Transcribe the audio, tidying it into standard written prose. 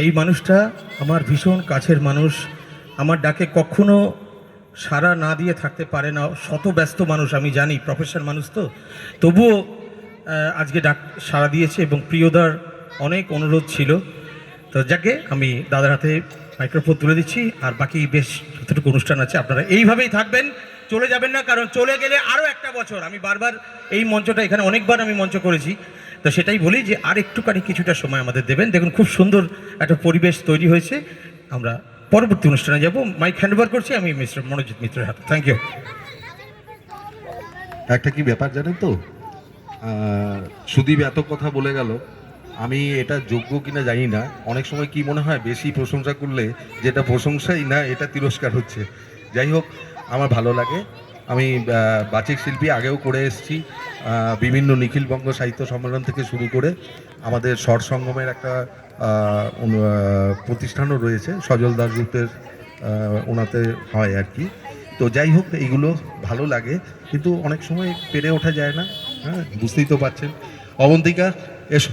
এই মানুষটা আমার ভীষণ কাছের মানুষ। আমার ডাকে কখনো সাড়া না দিয়ে থাকতে পারে না, শত ব্যস্ত মানুষ আমি জানি, প্রফেশনাল মানুষ তো, তবুও আজকে ডাক সাড়া দিয়েছে এবং প্রিয়দার অনেক অনুরোধ ছিল। তো যাকে আমি দাদার হাতে মাইক্রোফোন তুলে দিচ্ছি, আর বাকি বেশ যতটুকু অনুষ্ঠান আছে আপনারা এইভাবেই থাকবেন, চলে যাবেন না, কারণ চলে গেলে আরও একটা বছর। আমি বারবার এই মঞ্চটা এখানে অনেকবার আমি মঞ্চ করেছি, তো সেটাই বলি যে আর একটুখানি কিছুটা সময় আমাদের দেবেন। দেখুন খুব সুন্দর একটা পরিবেশ তৈরি হয়েছে। আমরা পরবর্তী অনুষ্ঠানে যাব। মাইক হ্যান্ডওভার করছি আমি মিস্টার মনোজিৎ মিত্রের হাতে। Thank you. একটা কি ব্যাপার জানেন তো, সুদীপ এত কথা বলে গেল, আমি এটা যোগ্য কিনা জানি না। অনেক সময় কি মনে হয় বেশি প্রশংসা করলে যেটা প্রশংসাই না, এটা তিরস্কার হচ্ছে। যাই হোক, আমার ভালো লাগে। আমি বাচিক শিল্পী আগেও করে এসেছি, বিভিন্ন নিখিলবঙ্গ সাহিত্য সম্মেলন থেকে শুরু করে আমাদের স্বর সঙ্গমের একটা প্রতিষ্ঠানও রয়েছে, সজল দাশগুপ্তের ওনাতে হয় আর কি। তো যাই হোক, এইগুলো ভালো লাগে, কিন্তু অনেক সময় পেরে ওঠা যায় না। হ্যাঁ, বুঝতেই তো পারছেন। অবন্তিকা, এসো।